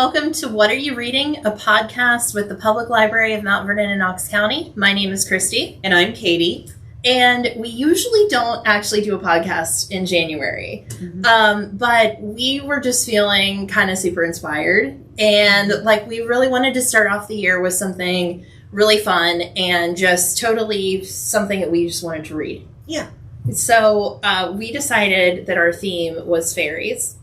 welcome to What Are You Reading? A podcast with the Public Library of Mount Vernon and Knox County. My name is Christy. And I'm Katie. And we usually don't actually do a podcast in January. But we were just feeling kind of super inspired. And we really wanted to start off the year with something really fun and just totally something that we just wanted to read. Yeah. So we decided that our theme was fairies.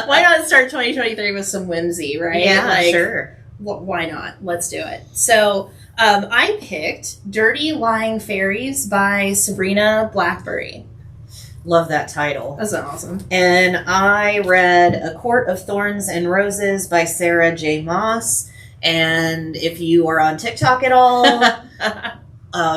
Why not start 2023 with some whimsy, right? Yeah, sure. Why not? Let's do it. So I picked Dirty Lying Fairies by Sabrina Blackberry. Love that title. That's awesome. And I read A Court of Thorns and Roses by Sarah J. Maas. And if you are on TikTok at all,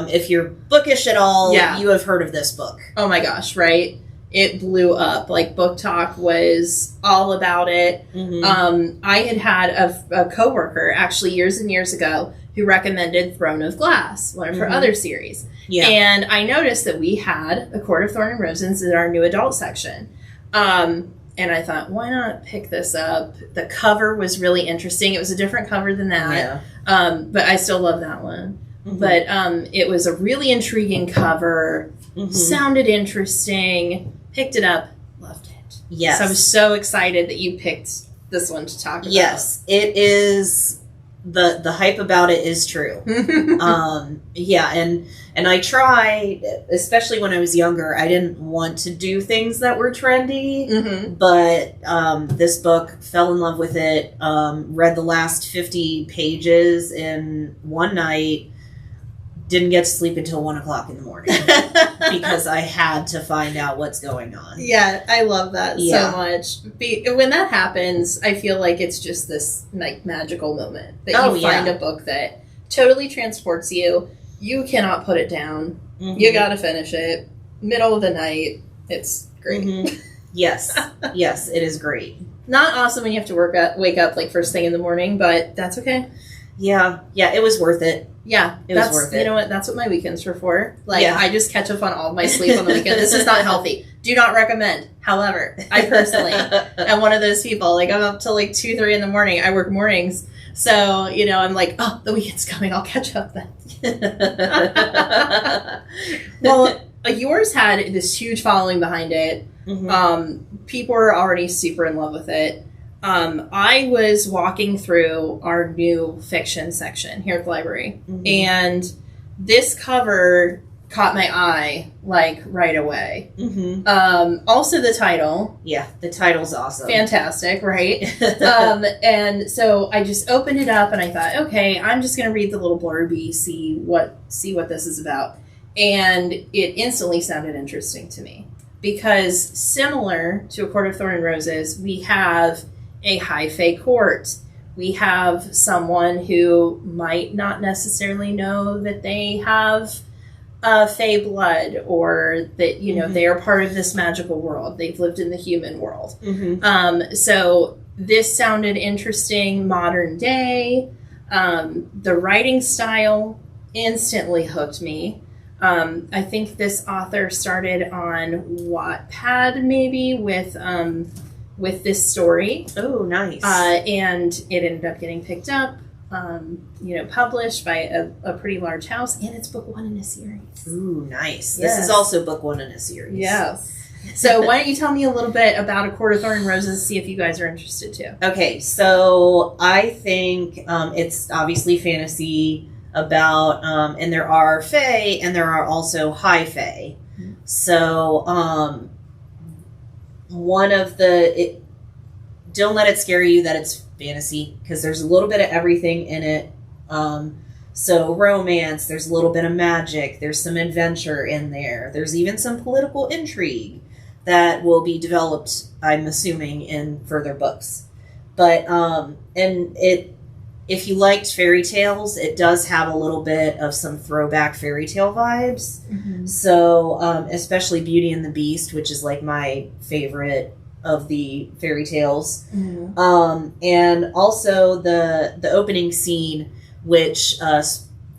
if you're bookish at all, you have heard of this book. Oh my gosh, right? It blew up. Book Talk was all about it. I had a coworker actually years and years ago who recommended Throne of Glass, one of her other series. Yeah. And I noticed that we had A Court of Thorn and Roses in our new adult section. And I thought, why not pick this up? The cover was really interesting. It was a different cover than that. Yeah. But I still love that one. But it was a really intriguing cover. Sounded interesting. Picked it up. Loved it. Yes. So I was so excited that you picked this one to talk about. Yes. It is... The hype about it is true. And I try, especially when I was younger, I didn't want to do things that were trendy, but this book, fell in love with it, read the last 50 pages in one night, didn't get to sleep until 1 o'clock in the morning because I had to find out what's going on. Yeah, I love that so much. When that happens, I feel like it's just this magical moment that you find a book that totally transports you. You cannot put it down. You got to finish it. Middle of the night. It's great. Yes. Yes, it is great. Not awesome when you have to wake up first thing in the morning, but that's okay. Yeah. Yeah, it was worth it. Yeah, it was worth it. You know what? That's what my weekends are for. I just catch up on all of my sleep on the weekend. This is not healthy. Do not recommend. However, I personally am one of those people. I'm up till 2, 3 in the morning. I work mornings. So, I'm the weekend's coming. I'll catch up then. Well, yours had this huge following behind it. People were already super in love with it. I was walking through our new fiction section here at the library, and this cover caught my eye, right away. Also the title. Yeah, the title's awesome. Fantastic, right? And so I just opened it up, and I thought, okay, I'm just going to read the little blurby, see what this is about. And it instantly sounded interesting to me, because similar to A Court of Thorn and Roses, we have a high fae court. We have someone who might not necessarily know that they have fae blood, or that they are part of this magical world. They've lived in the human world. So this sounded interesting, modern day. The writing style instantly hooked me. I think this author started on Wattpad maybe with this story. Oh, nice. And it ended up getting picked up, published by a pretty large house, and it's book 1 in a series. Ooh, nice. Yes. This is also book 1 in a series. Yes. So why don't you tell me a little bit about A Court of Thorn and Roses, see if you guys are interested too. Okay, so I think it's obviously fantasy about, and there are fae, and there are also high fae. So, don't let it scare you that it's fantasy, because there's a little bit of everything in it. So romance, there's a little bit of magic, there's some adventure in there, there's even some political intrigue that will be developed, I'm assuming, in further books. But if you liked fairy tales, it does have a little bit of some throwback fairy tale vibes. So, especially Beauty and the Beast, which is my favorite of the fairy tales. And also the opening scene, which,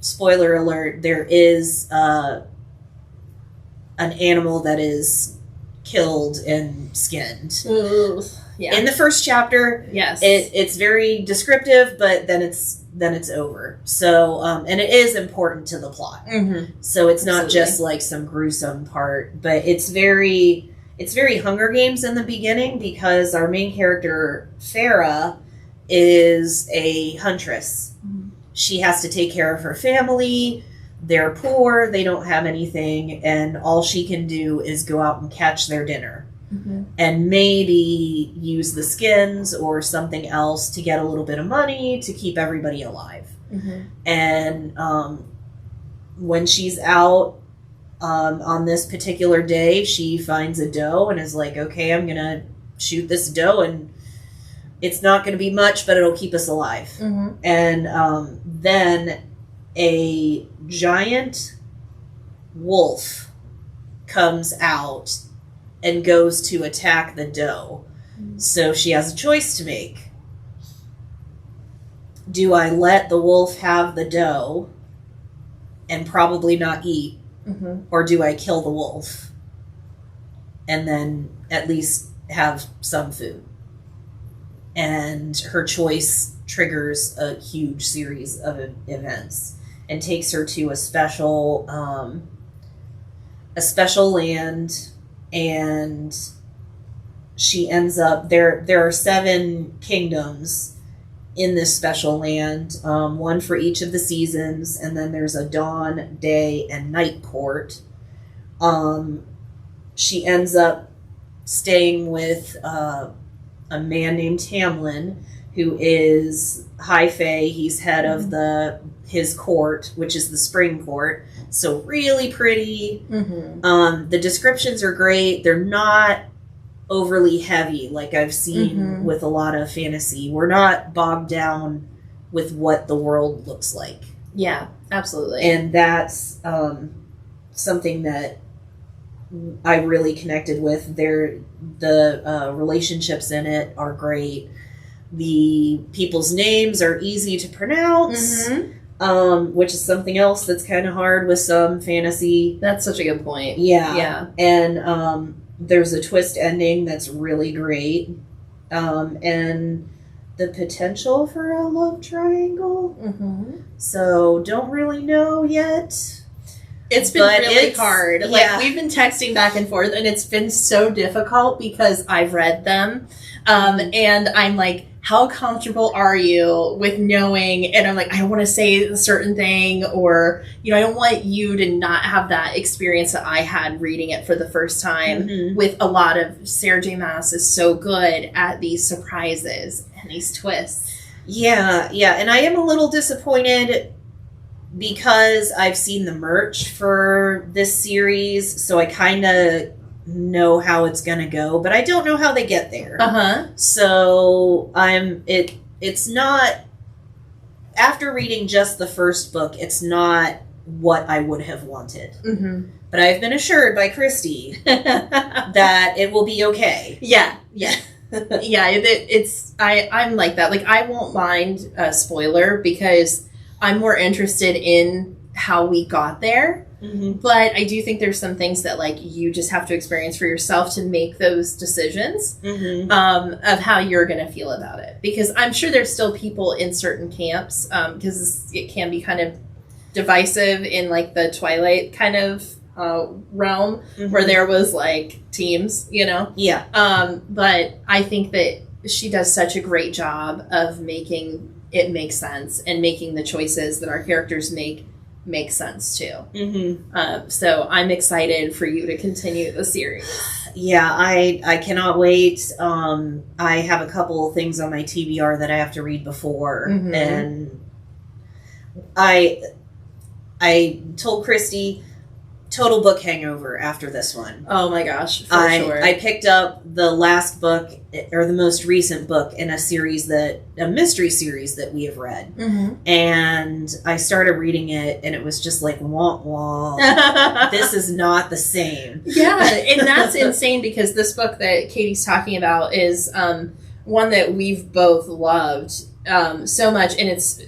spoiler alert, there is an animal that is killed and skinned. Yeah. In the first chapter, yes, it's very descriptive, but then it's over. So, and it is important to the plot. Mm-hmm. So it's not Absolutely. just like some gruesome part, but it's very Hunger Games in the beginning because our main character, Farah, is a huntress. Mm-hmm. She has to take care of her family. They're poor. They don't have anything. And all she can do is go out and catch their dinner. Mm-hmm. And maybe use the skins or something else to get a little bit of money to keep everybody alive. Mm-hmm. And when she's out on this particular day, she finds a doe and is like, okay, I'm going to shoot this doe and it's not going to be much, but it'll keep us alive. Mm-hmm. And then a giant wolf comes out and goes to attack the doe. Mm-hmm. So she has a choice to make. Do I let the wolf have the doe and probably not eat? Mm-hmm. Or do I kill the wolf and then at least have some food? And her choice triggers a huge series of events and takes her to a special land, and she ends up there. There are 7 kingdoms in this special land, one for each of the seasons, and then there's a dawn, day, and night court. She ends up staying with a man named Tamlin, who is High Fae. He's head of his court, which is the Spring Court. So really pretty. Mm-hmm. The descriptions are great. They're not overly heavy like I've seen with a lot of fantasy. We're not bogged down with what the world looks like. Yeah, absolutely. And that's something that I really connected with. The relationships in it are great. The people's names are easy to pronounce, which is something else that's kind of hard with some fantasy. That's such a good point. Yeah. Yeah. And there's a twist ending that's really great. And the potential for a love triangle. Mm-hmm. So don't really know yet. It's been really hard. Yeah. Like, we've been texting back and forth, and it's been so difficult because I've read them. And I'm like, how comfortable are you with knowing? And I'm like, I don't want to say a certain thing, or, I don't want you to not have that experience that I had reading it for the first time with a lot of Sarah J. Maas is so good at these surprises and these twists. Yeah. And I am a little disappointed because I've seen the merch for this series, so I kind of know how it's gonna go, but I don't know how they get there. So it's not, after reading just the first book, it's not what I would have wanted. But I've been assured by Christy that it will be okay. Yeah. I'm like that. Like, I won't mind a spoiler because I'm more interested in how we got there. But I do think there's some things that, like, you just have to experience for yourself to make those decisions of how you're going to feel about it. Because I'm sure there's still people in certain camps, because it can be kind of divisive in, like, the Twilight kind of realm where there was, like, teams, Yeah. But I think that she does such a great job of making it make sense and making the choices that our characters make sense too. So I'm excited for you to continue the series. Yeah, I cannot wait. I have a couple of things on my TBR that I have to read before, and I told Christy, total book hangover after this one. Oh my gosh, for sure. I picked up the last book, or the most recent book in a mystery series that we have read. And I started reading it, and it was just like, wah, wah. This is not the same. Yeah, and that's insane because this book that Katie's talking about is one that we've both loved so much, and it's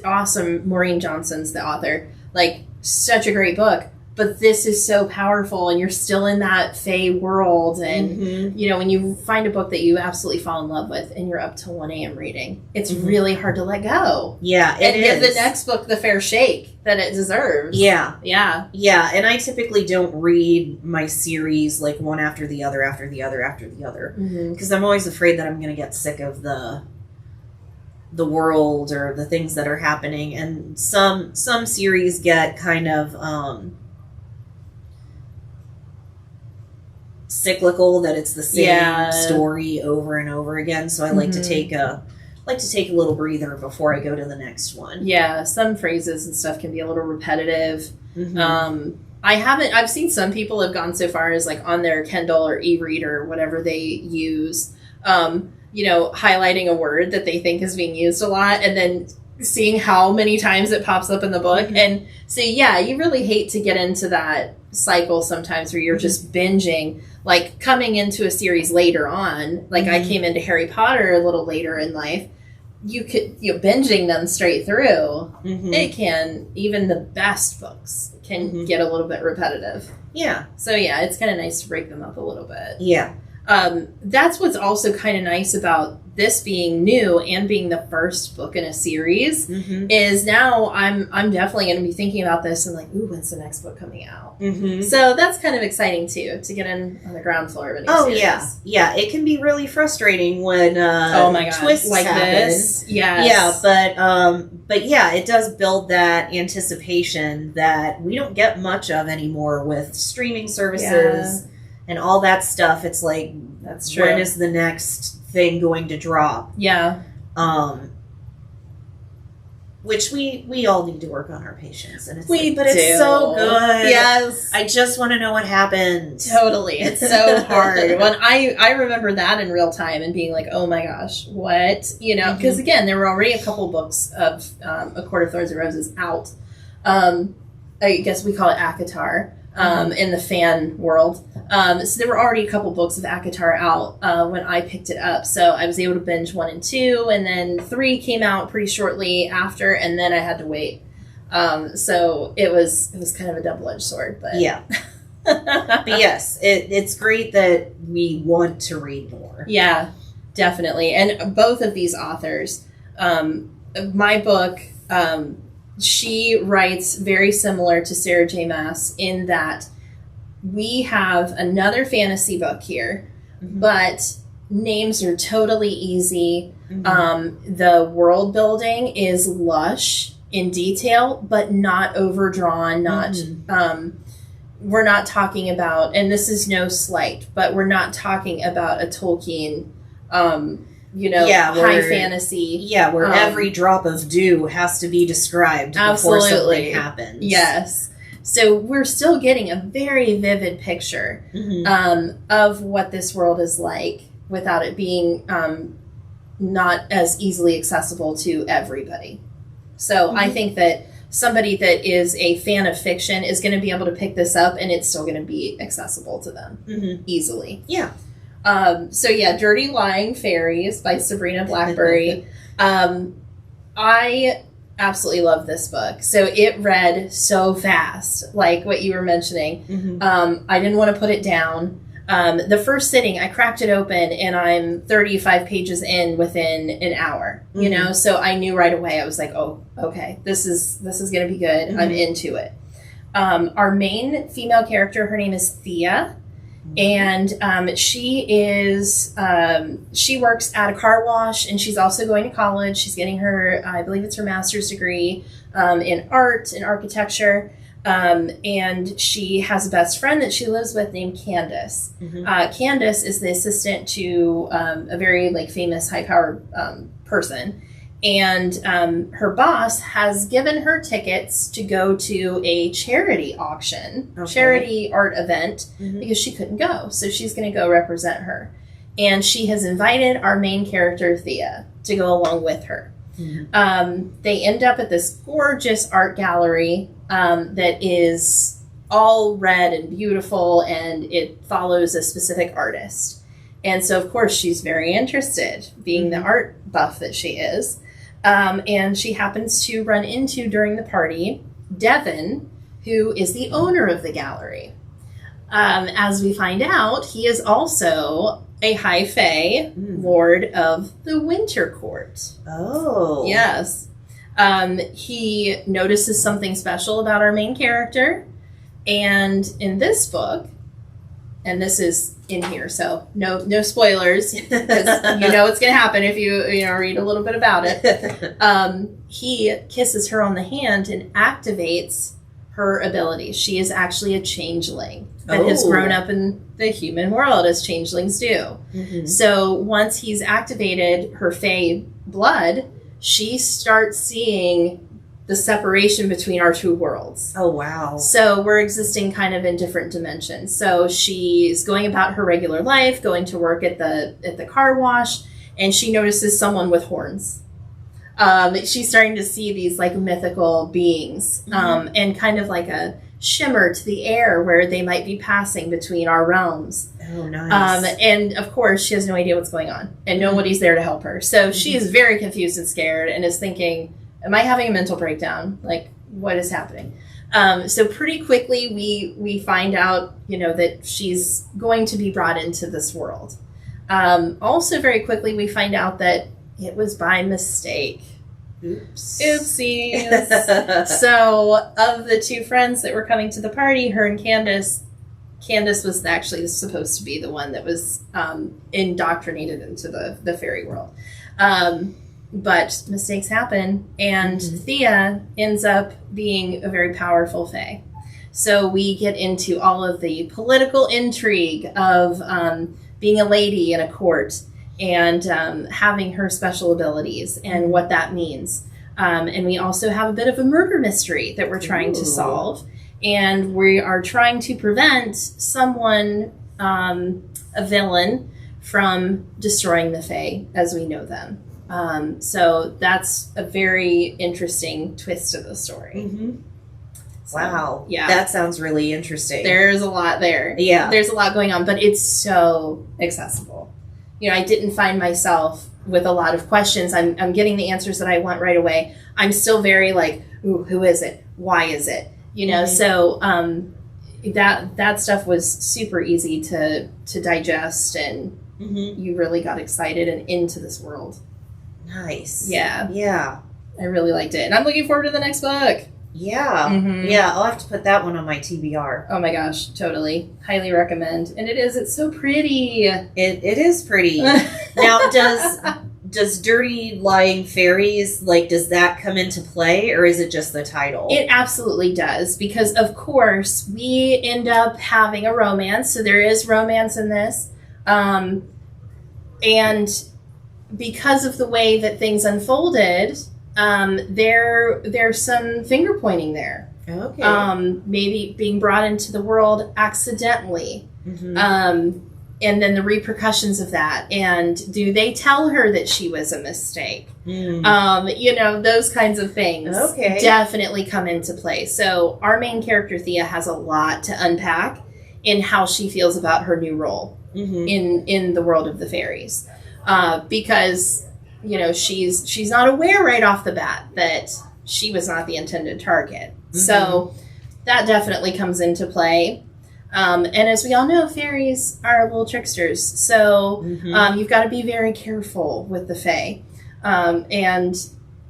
awesome. Maureen Johnson's the author. Like, such a great book. but this is so powerful, and you're still in that Fae world. And, you know, when you find a book that you absolutely fall in love with and you're up to 1 a.m. reading, it's really hard to let go. Yeah, and give the next book the fair shake that it deserves. Yeah. Yeah. Yeah, and I typically don't read my series like one after the other, after the other, after the other. Because I'm always afraid that I'm going to get sick of the world or the things that are happening. And some series get kind of cyclical, that it's the same story over and over again. So I like to take a little breather before I go to the next one. Yeah, some phrases and stuff can be a little repetitive. I've seen some people have gone so far as like on their Kindle or e-reader, whatever they use, you know, highlighting a word that they think is being used a lot and then seeing how many times it pops up in the book. And so, yeah, you really hate to get into that cycle sometimes where you're just binging, like coming into a series later on. Like I came into Harry Potter a little later in life. You're binging them straight through. It can, even the best books can get a little bit repetitive. Yeah. So, yeah, it's kind of nice to break them up a little bit. Yeah. That's what's also kind of nice about this being new and being the first book in a series is now I'm definitely going to be thinking about this and like, ooh, when's the next book coming out? So that's kind of exciting too, to get in on the ground floor of a new series. Yeah. It can be really frustrating when oh my God, twists like happen. This. Yes. Yeah, but yeah, it does build that anticipation that we don't get much of anymore with streaming services and all that stuff. It's like, that's true. When is the next thing going to drop? Yeah. Which we all need to work on our patience, and it's it's so good. Yes, I just want to know what happened. Totally, it's so hard. When I remember that in real time and being like, oh my gosh, what, you know? Because again, there were already a couple books of A Court of Thorns and Roses out. I guess we call it ACOTAR. In the fan world. So there were already a couple books of ACOTAR out when I picked it up. So I was able to binge 1 and 2, and then 3 came out pretty shortly after, and then I had to wait. So it was kind of a double-edged sword. But yeah. But yes, it's great that we want to read more. Yeah, definitely. And both of these authors, my book... she writes very similar to Sarah J. Maas in that we have another fantasy book here, but names are totally easy. The world building is lush in detail, but not overdrawn, we're not talking about, and this is no slight, but we're not talking about a Tolkien high fantasy. Yeah, where every drop of dew has to be described before something happens. Yes. So we're still getting a very vivid picture of what this world is like without it being not as easily accessible to everybody. So I think that somebody that is a fan of fiction is going to be able to pick this up, and it's still going to be accessible to them easily. Yeah. Dirty Lying Faeries by Sabrina Blackberry. I absolutely love this book. So it read so fast, like what you were mentioning. I didn't want to put it down. The first sitting, I cracked it open, and I'm 35 pages in within an hour, you know? So I knew right away, I was like, oh, okay, this is going to be good. I'm into it. Our main female character, her name is Thea. And she works at a car wash, and she's also going to college. She's getting her, I believe it's her master's degree in art and architecture. And she has a best friend that she lives with named Candace. Candace is the assistant to a very famous high-powered person. And her boss has given her tickets to go to a charity auction, charity art event, because she couldn't go. So she's going to go represent her. And she has invited our main character, Thea, to go along with her. They end up at this gorgeous art gallery that is all red and beautiful, and it follows a specific artist. And so, of course, she's very interested, being the art buff that she is. And she happens to run into, during the party, Devin, who is the owner of the gallery. As we find out, he is also a high fae lord of the Winter Court. Oh. Yes. He notices something special about our main character. And in this book, and this is in here, so no spoilers, because you know what's going to happen if you read a little bit about it. He kisses her on the hand and activates her abilities. She is actually a changeling that has grown up in the human world, as changelings do. Mm-hmm. So once he's activated her fae blood, she starts seeing the separation between our two worlds. Oh, wow. So we're existing kind of in different dimensions. So she's going about her regular life, going to work at the car wash, and she notices someone with horns. She's starting to see these like mythical beings, and kind of like a shimmer to the air where they might be passing between our realms. Oh, nice. And of course, she has no idea what's going on, and nobody's there to help her. So she is very confused and scared, and is thinking, am I having a mental breakdown? Like, what is happening? So pretty quickly, we find out, that she's going to be brought into this world. Also, very quickly, we find out that it was by mistake. Oops. Oopsies. So, of the two friends that were coming to the party, her and Candace was actually supposed to be the one that was indoctrinated into the fairy world. But mistakes happen, and Thea ends up being a very powerful fae. So we get into all of the political intrigue of being a lady in a court, and having her special abilities and what that means. And we also have a bit of a murder mystery that we're trying to solve. And we are trying to prevent someone, a villain, from destroying the fae as we know them. So that's a very interesting twist of the story. Mm-hmm. So, wow. Yeah. That sounds really interesting. There's a lot there. Yeah. There's a lot going on, but it's so accessible. I didn't find myself with a lot of questions. I'm getting the answers that I want right away. I'm still very like, ooh, who is it? Why is it? So that stuff was super easy to digest, and you really got excited and into this world. Nice. Yeah. Yeah. I really liked it. And I'm looking forward to the next book. Yeah. Mm-hmm. Yeah, I'll have to put that one on my TBR. Oh my gosh, totally. Highly recommend. And it's so pretty. It is pretty. Now, does Dirty Lying Fairies, does that come into play, or is it just the title? It absolutely does, because of course we end up having a romance. So there is romance in this. And because of the way that things unfolded, there's some finger pointing there. Okay. Maybe being brought into the world accidentally. And then the repercussions of that. And do they tell her that she was a mistake? Those kinds of things definitely come into play. So our main character, Thea, has a lot to unpack in how she feels about her new role in the world of the fairies. Because she's not aware right off the bat that she was not the intended target. So that definitely comes into play. And as we all know, fairies are little tricksters. So you've got to be very careful with the fae. And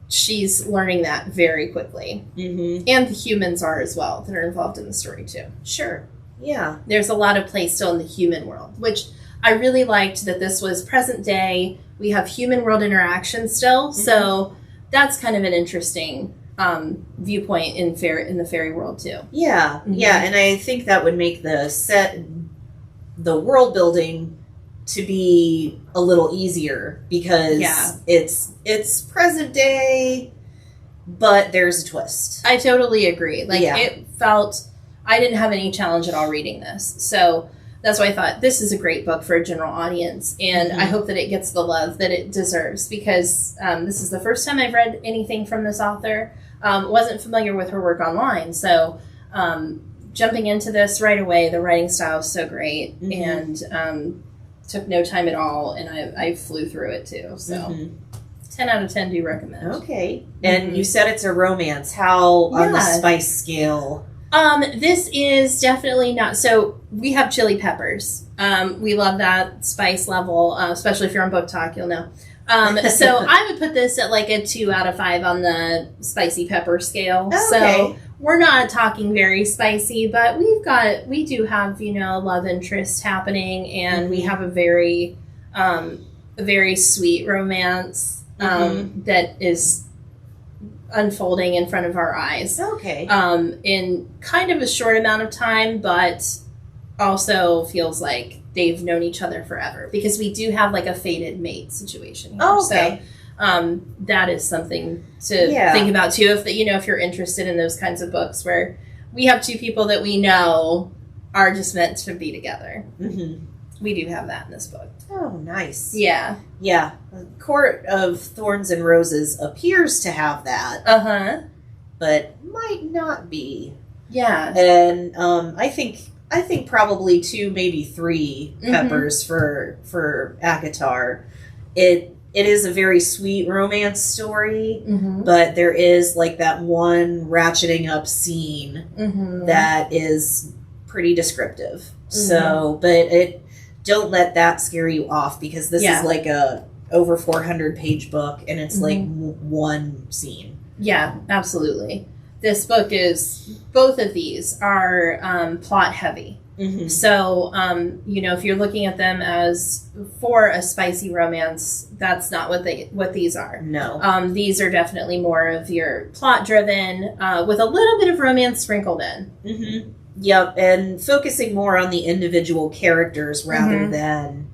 she's learning that very quickly. And the humans are as well that are involved in the story too. Sure. Yeah. There's a lot of play still in the human world, which I really liked that this was present day. We have human world interaction still. So that's kind of an interesting viewpoint in the fairy world too. Yeah. Yeah. And I think that would make the world building to be a little easier, because it's present day, but there's a twist. I totally agree. It felt, I didn't have any challenge at all reading this. So that's why I thought this is a great book for a general audience. And I hope that it gets the love that it deserves, because this is the first time I've read anything from this author. Wasn't familiar with her work online. So jumping into this right away, the writing style is so great, and took no time at all. And I flew through it too. So 10 out of 10 do recommend. Okay. And you said it's a romance. How on the spice scale? This is definitely not. So we have chili peppers. We love that spice level, especially if you're on Book Talk, you'll know. So I would put this at like a 2 out of 5 on the spicy pepper scale. Oh, okay. So we're not talking very spicy, but we do have, love interest happening, and we have a very sweet romance that is unfolding in front of our eyes. Okay. In kind of a short amount of time, but also feels like they've known each other forever, because we do have like a fated mate situation here. Oh, okay. So that is something to think about too, if you're interested in those kinds of books where we have two people that we know are just meant to be together. Mm-hmm. We do have that in this book. Oh, nice. Yeah. Yeah. Court of Thorns and Roses appears to have that. Uh-huh. But might not be. Yeah. And I think probably 2, maybe 3 peppers for ACOTAR. It is a very sweet romance story, but there is like that one ratcheting up scene that is pretty descriptive. So, but don't let that scare you off, because this is like a over 400 page book, and it's like one scene. Yeah, absolutely. This book both of these are plot heavy. So, if you're looking at them as for a spicy romance, that's not what these are. No. These are definitely more of your plot driven, with a little bit of romance sprinkled in. Yep, and focusing more on the individual characters rather than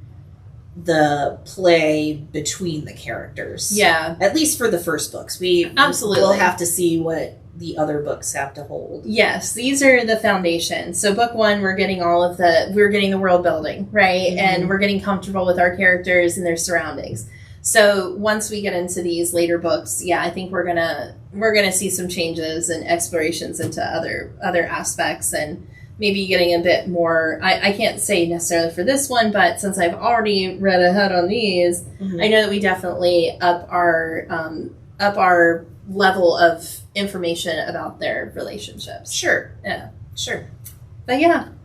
the play between the characters. Yeah. At least for the first books. We'll have to see what the other books have to hold. Yes, these are the foundation. So book 1, we're getting the world building, right? And we're getting comfortable with our characters and their surroundings. So once we get into these later books, I think we're gonna see some changes and explorations into other aspects, and maybe getting a bit more. I can't say necessarily for this one, but since I've already read ahead on these, I know that we definitely up our level of information about their relationships. Sure. Yeah. Sure. But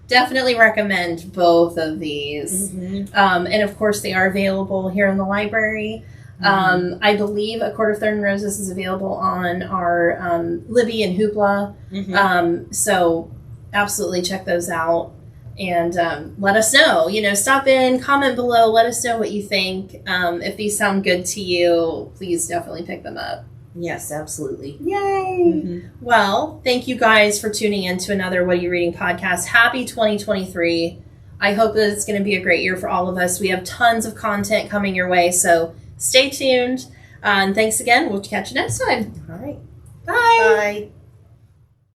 definitely recommend both of these. And of course they are available here in the library. I believe A Court of Thorns and Roses is available on our Libby and Hoopla. So absolutely check those out. And let us know. Stop in, comment below, let us know what you think. If these sound good to you, please definitely pick them up. Yes, absolutely. Yay! Well, thank you guys for tuning in to another What Are You Reading podcast. Happy 2023. I hope that it's going to be a great year for all of us. We have tons of content coming your way, so stay tuned. And thanks again. We'll catch you next time. All right. Bye. Bye.